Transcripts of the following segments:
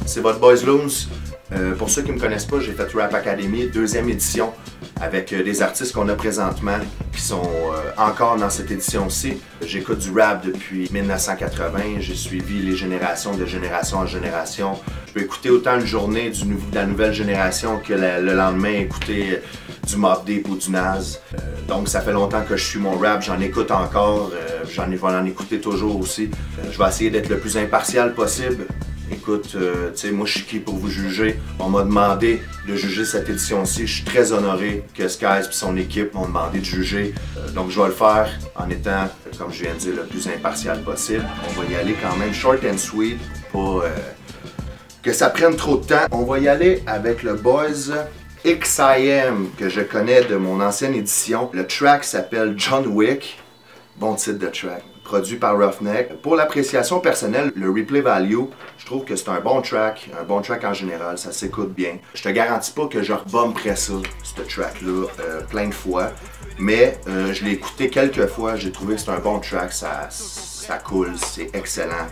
C'est votre Boys Loons. Pour ceux qui ne me connaissent pas, j'ai fait Rap Academy, deuxième édition, avec des artistes qu'on a présentement qui sont encore dans cette édition-ci. J'écoute du rap depuis 1980, j'ai suivi les générations de génération en génération. Je peux écouter autant une journée de la nouvelle génération que le lendemain écouter du Mobb Deep ou du Nas. Donc ça fait longtemps que je suis mon rap, j'en écoute encore, je vais en écouter toujours aussi. Je vais essayer d'être le plus impartial possible. Écoute, tu sais, moi je suis qui pour vous juger? On m'a demandé de juger cette édition-ci. Je suis très honoré que Skies et son équipe m'ont demandé de juger. Donc je vais le faire en étant, comme je viens de dire, le plus impartial possible. On va y aller quand même short and sweet, pas que ça prenne trop de temps. On va y aller avec le Boys XIM que je connais de mon ancienne édition. Le track s'appelle John Wick. Bon titre de track. Produit par Roughneck. Pour l'appréciation personnelle, le replay value, je trouve que c'est un bon track en général, ça s'écoute bien. Je te garantis pas que je rebomberais ça, ce track-là, plein de fois, mais je l'ai écouté quelques fois, j'ai trouvé que c'est un bon track, ça coule, c'est excellent.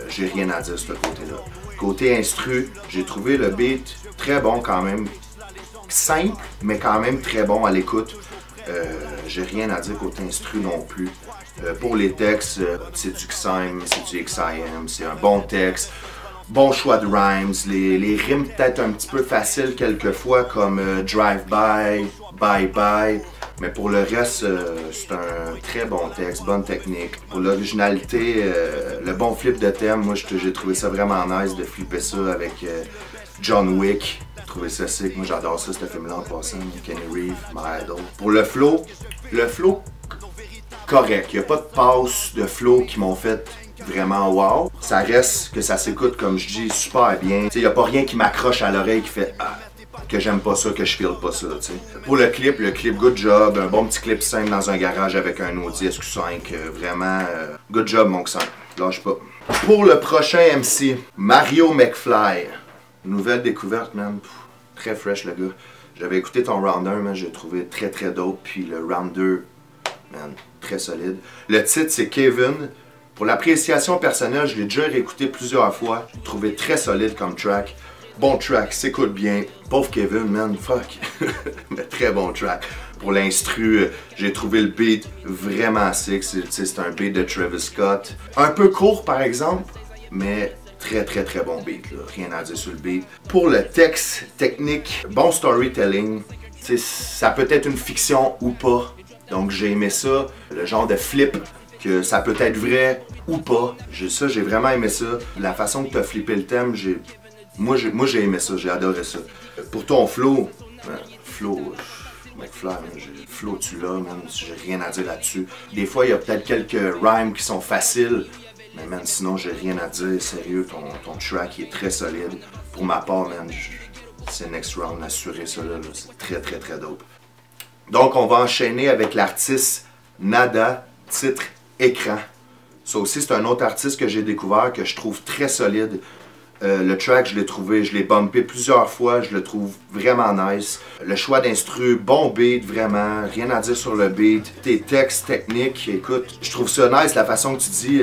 J'ai rien à dire sur ce côté-là. Côté instru, j'ai trouvé le beat très bon quand même, simple, mais quand même très bon à l'écoute. J'ai rien à dire côté instru non plus. Pour les textes, c'est du XIM, c'est du XIM, c'est un bon texte, bon choix de rhymes, les rimes peut-être un petit peu faciles quelquefois comme drive-by, bye-bye, mais pour le reste, c'est un très bon texte, bonne technique. Pour l'originalité, le bon flip de thème, moi j'ai trouvé ça vraiment nice de flipper ça avec John Wick. J'ai trouvé ça sick, moi j'adore ça, ce film-là en passant, Kenny Reeves, my idol. Pour le flow correct, il n'y a pas de passe de flow qui m'ont fait vraiment wow. Ça reste que ça s'écoute, comme je dis, super bien. Il n'y a pas rien qui m'accroche à l'oreille qui fait ah, que j'aime pas ça, que je feel pas ça. T'sais. Pour le clip, good job, un bon petit clip simple dans un garage avec un Audi SQ5, vraiment good job mon X5, lâche pas. Pour le prochain MC, Mario McFly, nouvelle découverte man, très fresh le gars. J'avais écouté ton round 1, mais j'ai trouvé très dope, puis le round 2, man, très solide. Le titre c'est Kevin. Pour l'appréciation personnelle, je l'ai déjà réécouté plusieurs fois. J'ai trouvé très solide comme track. Bon track, s'écoute bien. Pauvre Kevin, man, fuck. Mais très bon track. Pour l'instru, j'ai trouvé le beat vraiment sick. C'est un beat de Travis Scott. Un peu court par exemple, mais très bon beat. Là. Rien à dire sur le beat. Pour le texte technique, bon storytelling. Ça peut être une fiction ou pas. Donc j'ai aimé ça, le genre de flip, que ça peut être vrai ou pas. J'ai vraiment aimé ça. La façon que tu as flippé le thème, moi j'ai aimé ça, j'ai adoré ça. Pour ton flow, McFly, flow tu l'as, man, j'ai rien à dire là-dessus. Des fois il y a peut-être quelques rhymes qui sont faciles, mais man, sinon j'ai rien à dire, sérieux, ton track est très solide. Pour ma part, man, c'est next round, assuré ça là, c'est très dope. Donc, on va enchaîner avec l'artiste Nada, titre Écran. Ça aussi, c'est un autre artiste que j'ai découvert, que je trouve très solide. Le track, je l'ai bumpé plusieurs fois, je le trouve vraiment nice. Le choix d'instru, bon beat, vraiment, rien à dire sur le beat. Tes textes techniques, écoute, je trouve ça nice, la façon que tu dis,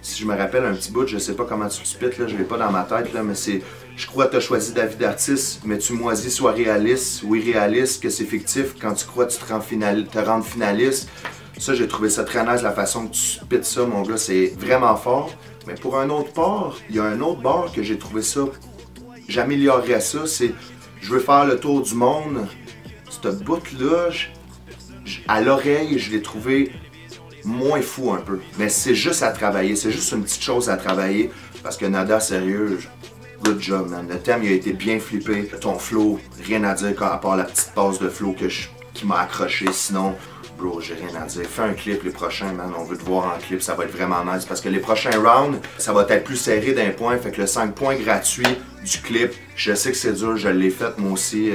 si je me rappelle un petit bout, je sais pas comment tu spits, là, je l'ai pas dans ma tête, là, mais c'est... Je crois que tu as choisi David d'artiste, mais tu moisis soit réaliste ou irréaliste, que c'est fictif. Quand tu crois que tu te rends finaliste, ça j'ai trouvé ça très nice, la façon que tu spits ça, mon gars, c'est vraiment fort. Mais pour un autre part, il y a un autre bord que j'ai trouvé ça, j'améliorerais ça, c'est je veux faire le tour du monde. Ce bout-là, à l'oreille, je l'ai trouvé moins fou un peu. Mais c'est juste à travailler, c'est juste une petite chose à travailler, parce que Nada, sérieux, good job, man. Le thème il a été bien flippé. Ton flow, rien à dire à part la petite passe de flow qui m'a accroché. Sinon, bro, j'ai rien à dire. Fais un clip les prochains, man. On veut te voir en clip. Ça va être vraiment nice. Parce que les prochains rounds, ça va être plus serré d'un point. Fait que le 5 points gratuit du clip, je sais que c'est dur. Je l'ai fait, moi aussi,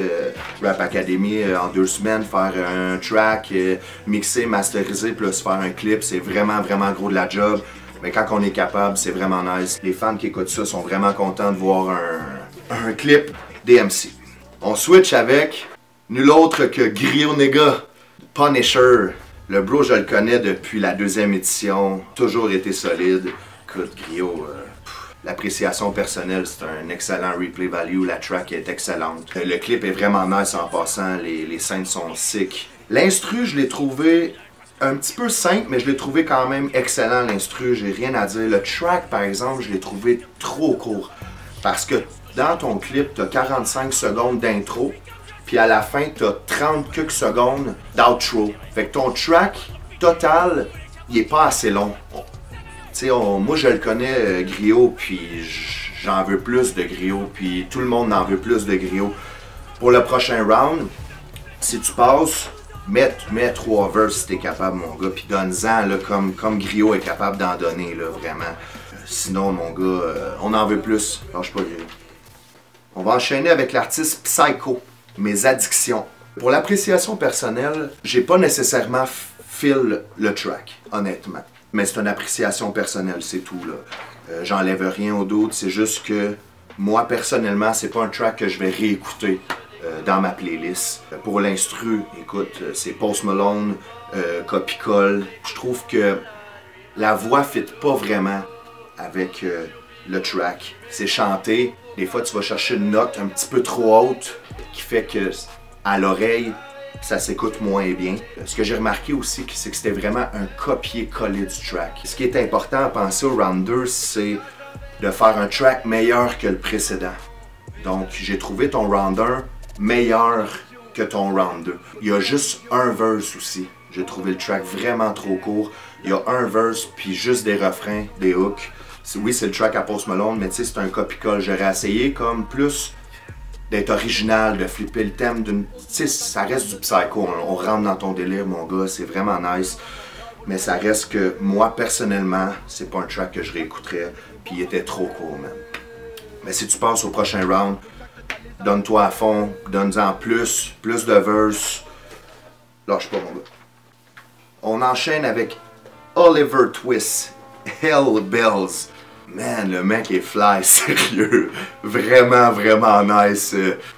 Rap Academy, en 2 semaines. Faire un track, mixer, masteriser, plus faire un clip. C'est vraiment gros de la job. Mais quand on est capable, c'est vraiment nice. Les fans qui écoutent ça sont vraiment contents de voir un clip DMC. On switch avec nul autre que Grio Nega, Punisher. Le bro, je le connais depuis la 2e édition. Toujours été solide. Écoute, Grio, L'appréciation personnelle, c'est un excellent replay value, la track est excellente. Le clip est vraiment nice en passant, les scènes sont sick. L'instru, je l'ai trouvé un petit peu simple, mais je l'ai trouvé quand même excellent, l'instru, j'ai rien à dire. Le track, par exemple, je l'ai trouvé trop court. Parce que dans ton clip, tu as 45 secondes d'intro, puis à la fin, tu as 30 quelques secondes d'outro. Fait que ton track total, il est pas assez long. Tu sais, moi je le connais, Griot, puis j'en veux plus de Griot, puis tout le monde en veut plus de Griot. Pour le prochain round, si tu passes, mets 3 verses si t'es capable, mon gars, puis donne-en comme Griot est capable d'en donner, là, vraiment. Sinon, mon gars, on en veut plus. Lâche pas, Griot. On va enchaîner avec l'artiste Psycho, Mes addictions. Pour l'appréciation personnelle, j'ai pas nécessairement feel le track, honnêtement. Mais c'est une appréciation personnelle, c'est tout, là. J'enlève rien au doute, c'est juste que moi, personnellement, c'est pas un track que je vais réécouter dans ma playlist. Pour l'instru, écoute, c'est Post Malone, copie-colle. Je trouve que la voix fit pas vraiment avec le track. C'est chanté, des fois tu vas chercher une note un petit peu trop haute qui fait que à l'oreille, ça s'écoute moins bien. Ce que j'ai remarqué aussi, c'est que c'était vraiment un copier-coller du track. Ce qui est important à penser au round 2, c'est de faire un track meilleur que le précédent. Donc, j'ai trouvé ton round 1 meilleur que ton round 2. Il y a juste un verse aussi. J'ai trouvé le track vraiment trop court. Il y a un verse, puis juste des refrains, des hooks. Oui, c'est le track à Post Malone, mais tu sais, c'est un copie-colle. J'aurais essayé comme plus d'être original, de flipper le thème d'une... Tu sais, ça reste du psycho, on rentre dans ton délire, mon gars, c'est vraiment nice. Mais ça reste que, moi, personnellement, c'est pas un track que je réécouterais, puis il était trop court, man. Mais si tu passes au prochain round, donne-toi à fond, donne-en plus de verse. Lâche pas, mon gars. On enchaîne avec Oliver Twist, Hell Bells. Man, le mec est fly, sérieux. Vraiment, vraiment nice.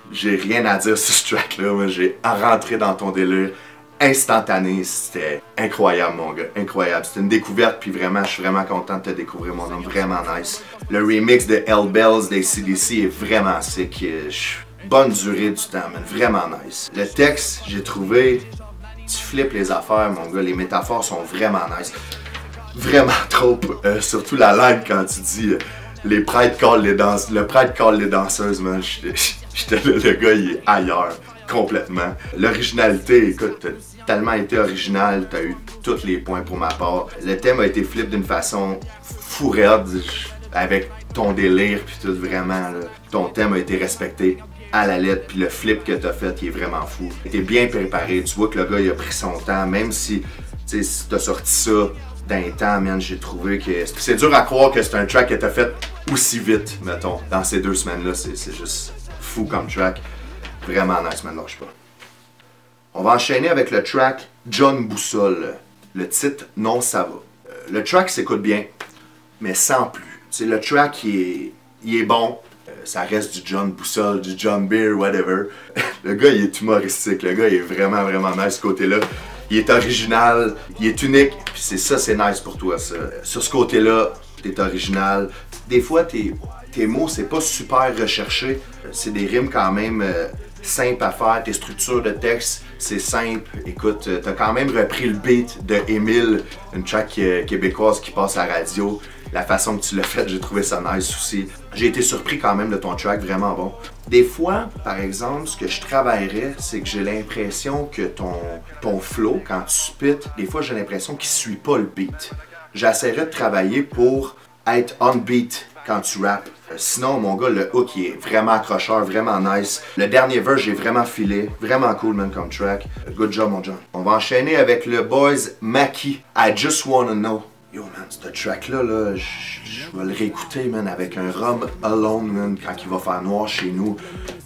J'ai rien à dire sur ce track-là, mais j'ai rentré dans ton délire instantané. C'était incroyable, mon gars. Incroyable. C'était une découverte, puis vraiment, je suis vraiment content de te découvrir, mon homme. Vraiment nice. Le remix de Hell Bells d'ACDC est vraiment sick. Bonne durée du temps, man. Vraiment nice. Le texte, j'ai trouvé... Tu flippes les affaires, mon gars. Les métaphores sont vraiment nice. Vraiment trop, surtout la line quand tu dis les prêtres callent les danseuses, le prêtre call les danseuses, man, j'étais là, le gars il est ailleurs, complètement. L'originalité, écoute, t'as tellement été original, t'as eu tous les points pour ma part. Le thème a été flip d'une façon fou raide, avec ton délire puis tout, vraiment, là. Ton thème a été respecté à la lettre, puis le flip que t'as fait, il est vraiment fou. T'es bien préparé, tu vois que le gars il a pris son temps, même si, tu sais, si t'as sorti ça d'un temps, man, j'ai trouvé que... C'est dur à croire que c'est un track que t'as fait aussi vite, mettons. Dans ces 2 semaines-là, c'est juste fou comme track. Vraiment nice, man, lâche pas. On va enchaîner avec le track John Boussole. Le titre, Non, ça va. Le track s'écoute bien, mais sans plus. T'sais, le track, il est bon. Ça reste du John Boussole, du John Beer, whatever. Le gars, il est humoristique. Le gars, il est vraiment, vraiment nice ce côté-là. Il est original, il est unique, puis c'est ça, c'est nice pour toi, ça. Sur ce côté-là, t'es original. Des fois, tes mots, c'est pas super recherché. C'est des rimes quand même simples à faire. Tes structures de texte, c'est simple. Écoute, t'as quand même repris le beat de Émile, une track québécoise qui passe à la radio. La façon que tu l'as fait, j'ai trouvé ça nice aussi. J'ai été surpris quand même de ton track, vraiment bon. Des fois, par exemple, ce que je travaillerais, c'est que j'ai l'impression que ton flow, quand tu spit, des fois j'ai l'impression qu'il suit pas le beat. J'essaierais de travailler pour être on beat quand tu rappes. Sinon, mon gars, le hook, il est vraiment accrocheur, vraiment nice. Le dernier verse, j'ai vraiment filé. Vraiment cool, man, comme track. Good job, mon John. On va enchaîner avec le boys Maki, I Just Wanna Know. Yo, man, ce track-là, là, je vais le réécouter, man, avec un rhum alone, man, quand il va faire noir chez nous.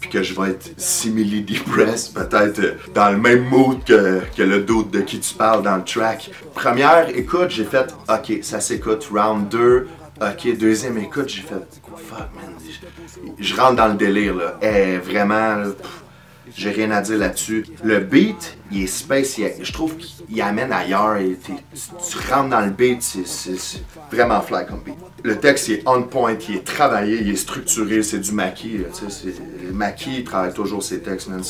Puis que je vais être simili-depressed, peut-être dans le même mood que le dude de qui tu parles dans le track. Première écoute, j'ai fait, ok, ça s'écoute. Round 2, ok, deuxième écoute, j'ai fait, fuck, man. Je rentre dans le délire, là. Et vraiment, là, J'ai rien à dire là-dessus. Le beat, il est space, je trouve qu'il amène ailleurs. Tu rentres dans le beat, c'est vraiment fly comme beat. Le texte, il est on point, il est travaillé, il est structuré, c'est du Mackie. Mackie, il travaille toujours ses textes, man.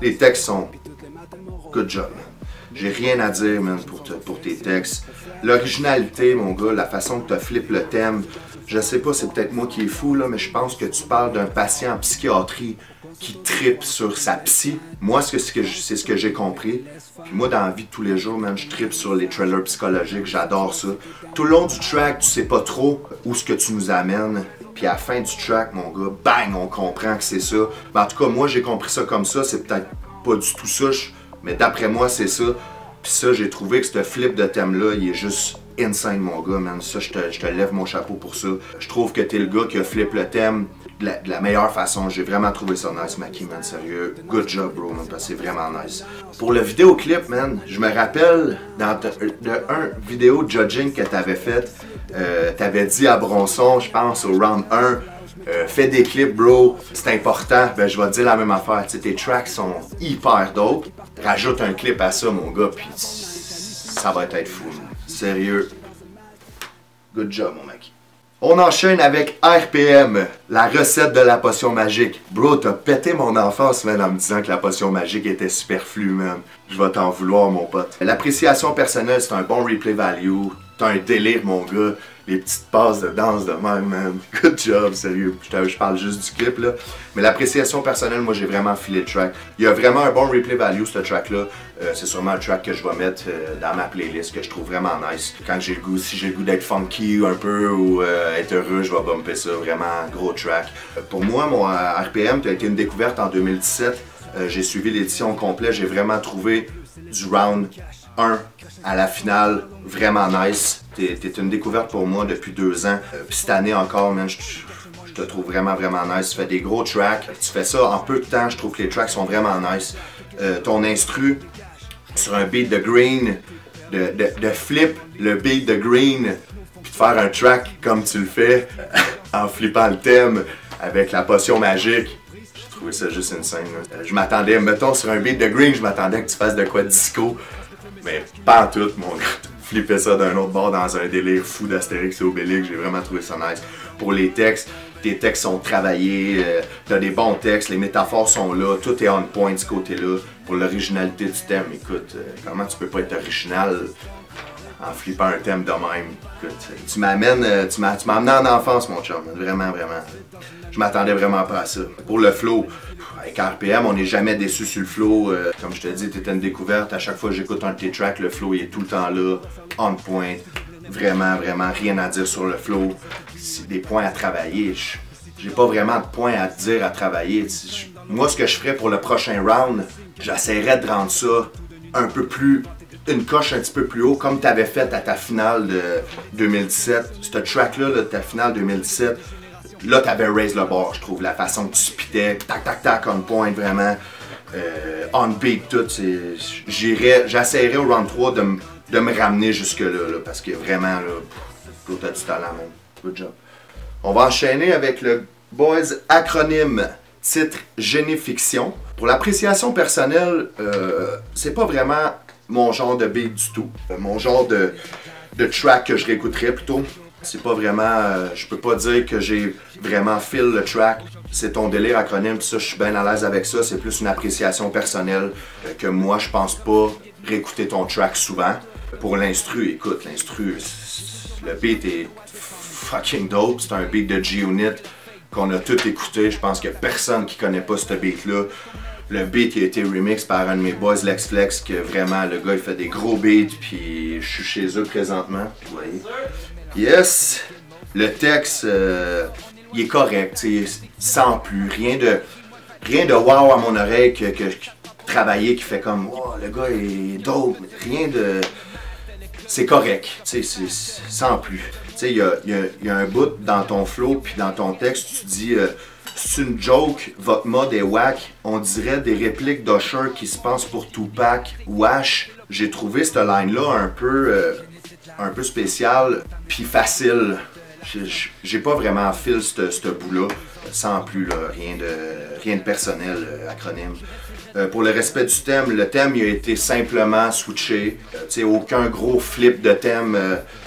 Les textes sont good job, man. J'ai rien à dire, man, pour tes textes. L'originalité, mon gars, la façon que tu flippes le thème, je sais pas, c'est peut-être moi qui est fou, là, mais je pense que tu parles d'un patient en psychiatrie qui trippe sur sa psy. Moi, c'est ce que j'ai compris. Puis moi, dans la vie de tous les jours, man, je trippe sur les trailers psychologiques, j'adore ça. Tout le long du track, tu sais pas trop où ce que tu nous amènes. Puis à la fin du track, mon gars, bang, on comprend que c'est ça. Mais en tout cas, moi, j'ai compris ça comme ça. C'est peut-être pas du tout ça, mais d'après moi, c'est ça. Puis ça, j'ai trouvé que ce flip de thème-là, il est juste insane, mon gars, man. Ça, je te lève mon chapeau pour ça. Je trouve que t'es le gars qui a flip le thème de la meilleure façon. J'ai vraiment trouvé ça nice, Mackie, man, sérieux. Good job, bro, man, parce que c'est vraiment nice. Pour le vidéoclip, man, je me rappelle dans un vidéo judging que t'avais fait, t'avais dit à Bronson, je pense, au round 1, fais des clips, bro, c'est important. Ben, je vais te dire la même affaire. T'sais, tes tracks sont hyper dope. Rajoute un clip à ça, mon gars, puis ça va être fou. Sérieux. Good job, mon mec. On enchaîne avec RPM, la recette de la potion magique. Bro, t'as pété mon enfance, man, en me disant que la potion magique était superflue, man. Je vais t'en vouloir, mon pote. L'appréciation personnelle, c'est un bon replay value. T'as un délire, mon gars. Les petites passes de danse de même, man. Good job, sérieux. Je parle juste du clip, là. Mais l'appréciation personnelle, moi, j'ai vraiment filé le track. Il y a vraiment un bon replay value, ce track-là. C'est sûrement le track que je vais mettre dans ma playlist, que je trouve vraiment nice. Quand j'ai le goût, si j'ai le goût d'être funky un peu ou être heureux, je vais bumper ça. Vraiment, gros track. Pour moi, mon RPM, a été une découverte en 2017. J'ai suivi l'édition complète. J'ai vraiment trouvé du round 1 à la finale vraiment nice. T'es une découverte pour moi depuis 2 ans. Puis cette année encore, man, je te trouve vraiment nice. Tu fais des gros tracks. Tu fais ça en peu de temps. Je trouve que les tracks sont vraiment nice. Ton instru sur un beat de Green, de flip le beat de Green, puis de faire un track comme tu le fais en flippant le thème avec la potion magique. J'ai trouvé ça juste insane. Je m'attendais, mettons sur un beat de Green, je m'attendais que tu fasses de quoi disco. Mais pas en tout, mon gars. Flipper ça d'un autre bord dans un délire fou d'Astérix et Obélix, j'ai vraiment trouvé ça nice. Pour les textes, tes textes sont travaillés, t'as des bons textes, les métaphores sont là, tout est on point de ce côté-là. Pour l'originalité du thème, écoute, comment tu peux pas être original en flippant un thème de même? Écoute, tu m'as amené en enfance, mon chum, vraiment. Je m'attendais vraiment pas à ça. Pour le flow, avec RPM, on n'est jamais déçu sur le flow. Comme je te dis, t'étais une découverte. À chaque fois que j'écoute un de tes tracks, le flow il est tout le temps là, on point. Vraiment, rien à dire sur le flow. C'est des points à travailler. J'ai pas vraiment de points à te dire à travailler. Moi, ce que je ferais pour le prochain round, j'essaierais de rendre ça un peu plus, une coche un petit peu plus haut, comme tu avais fait à ta finale de 2017. Ce track-là, de ta finale 2017, là, tu avais raise le bar, je trouve. La façon que tu spitais, tac, on point, vraiment. On beat, tout. J'essaierais au round 3 de me ramener jusque-là, là, parce que vraiment, là, t'as du talent, man. Good job. On va enchaîner avec le Boys acronyme, titre Génie Fiction. Pour l'appréciation personnelle, c'est pas vraiment mon genre de beat du tout. Mon genre de track que je réécouterais plutôt. C'est pas vraiment, je peux pas dire que j'ai vraiment feel le track. C'est ton délire acronyme, pis ça, je suis bien à l'aise avec ça. C'est plus une appréciation personnelle que moi, je pense pas réécouter ton track souvent. Pour l'instru, écoute, l'instru, le beat est fucking dope. C'est un beat de G-Unit qu'on a tout écouté. Je pense qu'il y a personne qui connaît pas ce beat-là. Le beat qui a été remix par un de mes boys, Lex Flex, que vraiment, le gars, il fait des gros beats, puis je suis chez eux présentement, vous voyez. Yes! Le texte, il est correct, sans plus. Rien de wow à mon oreille que travailler qui fait comme wow, le gars est dope. Rien de. C'est correct, sans plus. Il y a un bout dans ton flow puis dans ton texte, tu dis c'est une joke, votre mode est whack, on dirait des répliques d'Usher qui se passent pour Tupac, wesh. J'ai trouvé cette line-là un peu spéciale puis facile j'ai pas vraiment fil ce bout-là, sans plus, là, rien de personnel, acronyme. Pour le respect du thème, le thème il a été simplement switché. Aucun gros flip de thème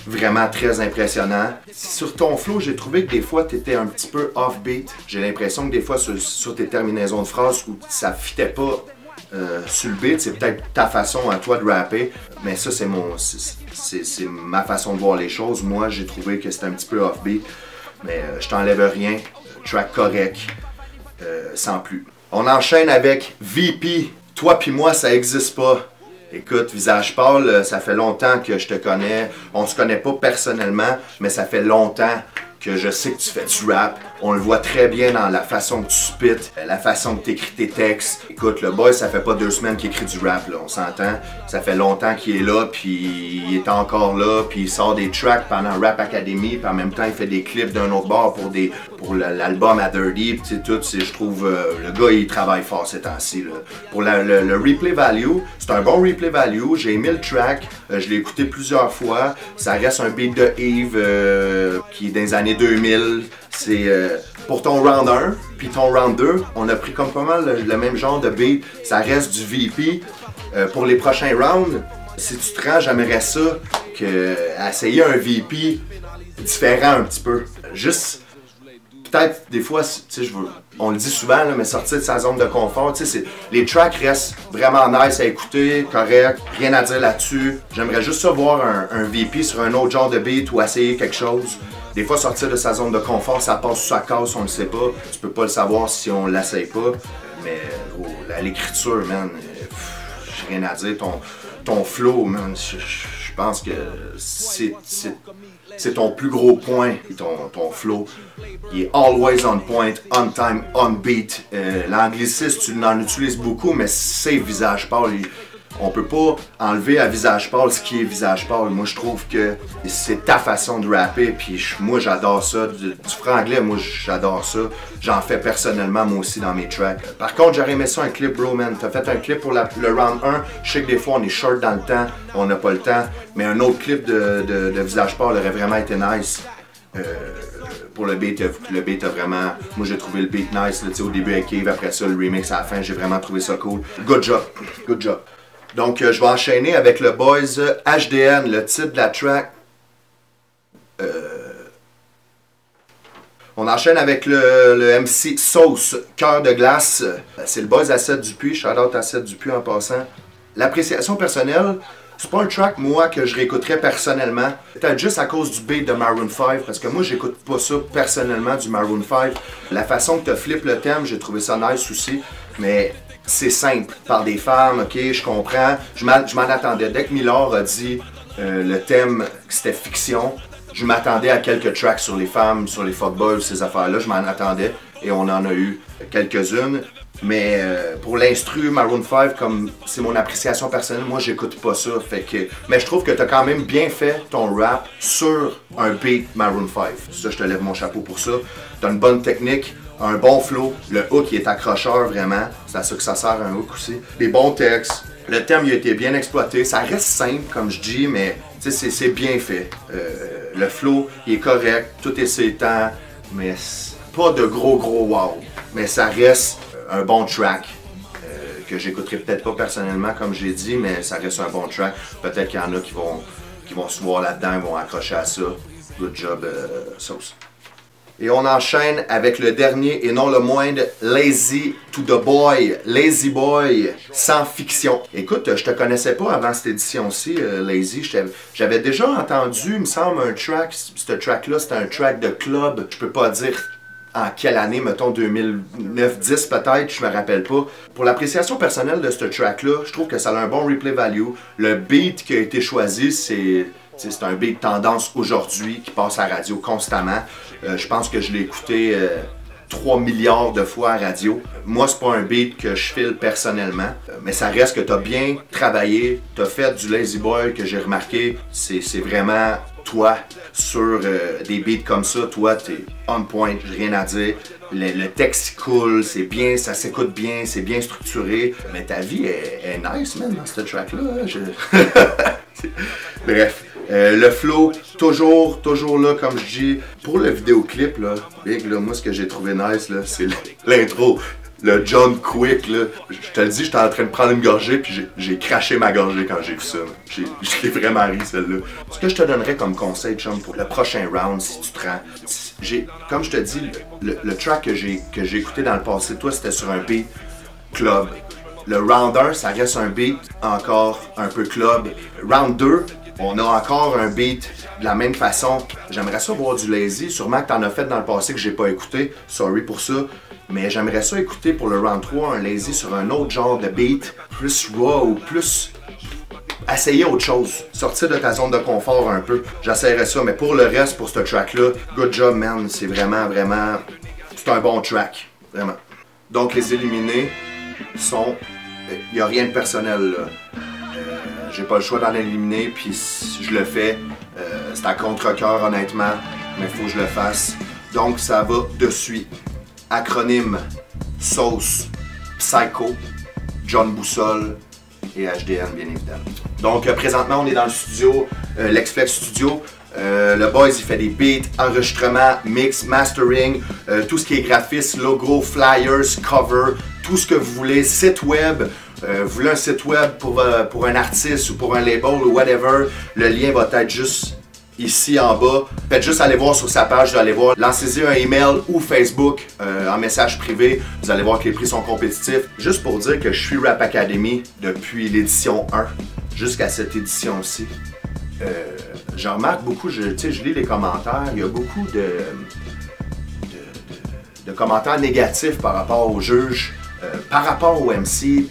vraiment très impressionnant. Sur ton flow, j'ai trouvé que des fois tu étais un petit peu off-beat. J'ai l'impression que des fois sur tes terminaisons de phrases où ça fitait pas sur le beat, c'est peut-être ta façon à toi de rapper, mais ça c'est ma façon de voir les choses. Moi j'ai trouvé que c'était un petit peu off-beat, mais je t'enlève rien, track correct, sans plus. On enchaîne avec VP. Toi pis moi, ça existe pas. Écoute, Visage Pâle, ça fait longtemps que je te connais. On se connaît pas personnellement, mais ça fait longtemps que je sais que tu fais du rap. On le voit très bien dans la façon que tu spits, la façon que tu écris tes textes. Écoute, le boy, ça fait pas 2 semaines qu'il écrit du rap, là, on s'entend. Ça fait longtemps qu'il est là, puis il est encore là, puis il sort des tracks pendant Rap Academy, puis en même temps, il fait des clips d'un autre bord pour l'album à Dirty, puis tout. Je trouve, le gars, il travaille fort ces temps-ci. Pour le replay value, c'est un bon replay value. J'ai aimé le track, je l'ai écouté plusieurs fois. Ça reste un beat de Yves qui est dans les années 2000. C'est pour ton round 1 puis ton round 2, on a pris comme pas mal le même genre de beat. Ça reste du VP. Pour les prochains rounds, si tu te rends, j'aimerais ça essayer un VP différent un petit peu. Juste, peut-être des fois, on le dit souvent, là, mais sortir de sa zone de confort, les tracks restent vraiment nice à écouter, correct, rien à dire là-dessus. J'aimerais juste ça voir un VP sur un autre genre de beat ou essayer quelque chose. Des fois, sortir de sa zone de confort, ça passe sous sa casse, on le sait pas. Tu peux pas le savoir si on l'essaye pas. Mais l'écriture, man, j'ai rien à dire. Ton flow, man, je pense que c'est ton plus gros point, ton flow. Il est always on point, on time, on beat. L'anglicisme, tu en utilises beaucoup, mais c'est Visage Pâle. On peut pas enlever à Visage Pâle ce qui est Visage Pâle. Moi, je trouve que c'est ta façon de rapper, puis moi, j'adore ça. Du franglais, moi, j'adore ça. J'en fais personnellement, moi aussi, dans mes tracks. Par contre, j'aurais aimé ça un clip, bro, man. T'as fait un clip pour le round 1. Je sais que des fois, on est short dans le temps, on n'a pas le temps. Mais un autre clip de Visage Pâle aurait vraiment été nice. Pour le beat a vraiment... Moi, j'ai trouvé le beat nice, là, au début avec Yves, après ça, le remix à la fin, j'ai vraiment trouvé ça cool. Good job, good job. Donc, je vais enchaîner avec le Boys HDN, le titre de la track. On enchaîne avec le MC Sauce, Cœur de glace. C'est le Boys Asset Dupuis, shout-out Asset Dupuis en passant. L'appréciation personnelle, c'est pas un track, moi, que je réécouterais personnellement. Peut-être juste à cause du beat de Maroon 5, parce que moi, j'écoute pas ça personnellement, du Maroon 5. La façon que tu flippes le thème, j'ai trouvé ça nice aussi, mais... C'est simple, par des femmes, ok, je comprends. Je m'en attendais. Dès que Miller a dit le thème que c'était fiction, je m'attendais à quelques tracks sur les femmes, sur les fuckboys, ces affaires-là. Je m'en attendais et on en a eu quelques-unes. Mais pour l'instru Maroon 5, comme c'est mon appréciation personnelle, moi j'écoute pas ça. Mais je trouve que tu as quand même bien fait ton rap sur un beat Maroon 5. Ça, je te lève mon chapeau pour ça. Tu as une bonne technique. Un bon flow, le hook il est accrocheur vraiment, c'est à ça que ça sert un hook aussi. Des bons textes, le thème il a été bien exploité, ça reste simple comme je dis, mais c'est bien fait. Le flow il est correct, tout est ses temps, mais pas de gros wow. Mais ça reste un bon track que j'écouterai peut-être pas personnellement comme j'ai dit, mais ça reste un bon track. Peut-être qu'il y en a qui vont se voir là-dedans, vont accrocher à ça. Good job, Sauce. Et on enchaîne avec le dernier et non le moindre, Lazy to the Boy, Lazy Boy, sans fiction. Écoute, je te connaissais pas avant cette édition-ci, Lazy. J'avais déjà entendu, il me semble, un track. Ce track-là, c'était un track de club. Je peux pas dire en quelle année, mettons 2009-10 peut-être, je me rappelle pas. Pour l'appréciation personnelle de ce track-là, je trouve que ça a un bon replay value. Le beat qui a été choisi, c'est un beat tendance aujourd'hui qui passe à la radio constamment. Je pense que je l'ai écouté 3 milliards de fois à radio. Moi, c'est pas un beat que je file personnellement, mais ça reste que tu as bien travaillé, tu as fait du Lazy Boy que j'ai remarqué. C'est vraiment toi sur des beats comme ça. Toi, t'es on point, j'ai rien à dire. le texte coule, c'est bien, ça s'écoute bien, c'est bien structuré. Mais ta vie est nice, man, dans ce track-là. Bref. Le flow, toujours là, comme je dis. Pour le vidéoclip, là, Big, là, moi, ce que j'ai trouvé nice, là, c'est l'intro. Le John Quick, là. Je te le dis, j'étais en train de prendre une gorgée, puis j'ai craché ma gorgée quand j'ai vu ça. Je l'ai vraiment ri, celle-là. Ce que je te donnerais comme conseil, chum, pour le prochain round, si tu te rends... Comme je te dis, le track que j'ai écouté dans le passé, toi, c'était sur un beat club. Le round 1, ça reste un beat encore un peu club. Round 2, on a encore un beat de la même façon. J'aimerais ça voir du lazy. Sûrement que t'en as fait dans le passé que j'ai pas écouté. Sorry pour ça. Mais j'aimerais ça écouter pour le round 3 un lazy sur un autre genre de beat. Plus raw ou plus... Essayer autre chose. Sortir de ta zone de confort un peu. J'essaierais ça. Mais pour le reste, pour ce track-là, good job, man. C'est vraiment... C'est un bon track. Vraiment. Donc les éliminés sont... Il n'y a rien de personnel là. J'ai pas le choix d'en éliminer, puis si je le fais, c'est à contre-cœur honnêtement, mais il faut que je le fasse. Donc ça va de suite. Acronyme, Sauce, Psycho, John Boussole et HDN bien évidemment. Donc présentement on est dans le studio, l'Exflex Studio. Le boys il fait des beats, enregistrement, mix, mastering, tout ce qui est graphisme, logo, flyers, cover, tout ce que vous voulez, site web. Vous voulez un site web pour un artiste ou pour un label ou whatever, le lien va être juste ici en bas. Faites juste aller voir sur sa page, vous allez voir, lancez-y un email ou Facebook en message privé, vous allez voir que les prix sont compétitifs. Juste pour dire que je suis Rap Academy depuis l'édition 1 jusqu'à cette édition-ci. Je remarque beaucoup, je lis les commentaires, il y a beaucoup de commentaires négatifs par rapport aux juges, par rapport au MC.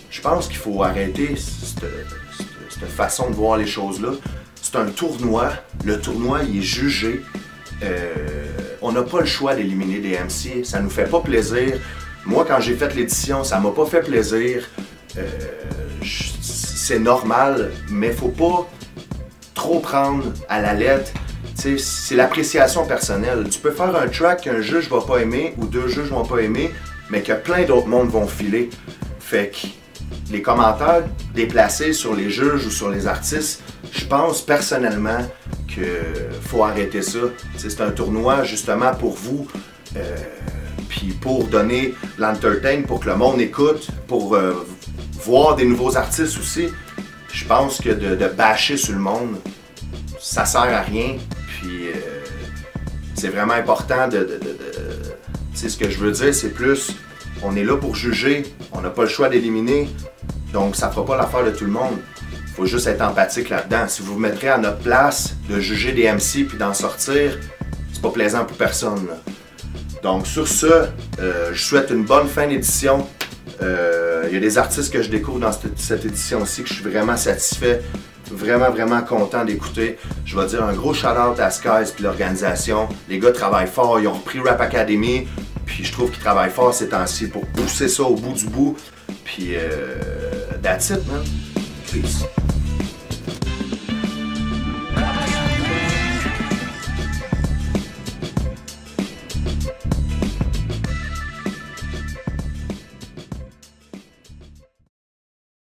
Je pense qu'il faut arrêter cette façon de voir les choses-là. C'est un tournoi, le tournoi il est jugé, on n'a pas le choix d'éliminer des MC, ça nous fait pas plaisir. Moi quand j'ai fait l'édition, ça m'a pas fait plaisir, c'est normal, mais faut pas trop prendre à la lettre. C'est l'appréciation personnelle. Tu peux faire un track qu'un juge va pas aimer ou deux juges vont pas aimer, mais que plein d'autres mondes vont filer. Fait que les commentaires déplacés sur les juges ou sur les artistes, je pense personnellement qu'il faut arrêter ça. C'est un tournoi justement pour vous, puis pour donner l'entertain, pour que le monde écoute, pour voir des nouveaux artistes aussi. Je pense que de bâcher sur le monde, ça sert à rien. Puis c'est vraiment important ce que je veux dire, c'est plus, on est là pour juger, on n'a pas le choix d'éliminer, donc ça fera pas l'affaire de tout le monde. Il faut juste être empathique là-dedans. Si vous vous mettrez à notre place de juger des MC puis d'en sortir, c'est pas plaisant pour personne. Là. Donc sur ce, je souhaite une bonne fin d'édition. Il y a des artistes que je découvre dans cette édition-ci que je suis vraiment satisfait, vraiment content d'écouter. Je vais dire un gros shout-out à Skies et l'organisation. Les gars travaillent fort, ils ont repris Rap Academy, puis je trouve qu'ils travaillent fort ces temps-ci pour pousser ça au bout du bout. Puis that's it, man. Peace.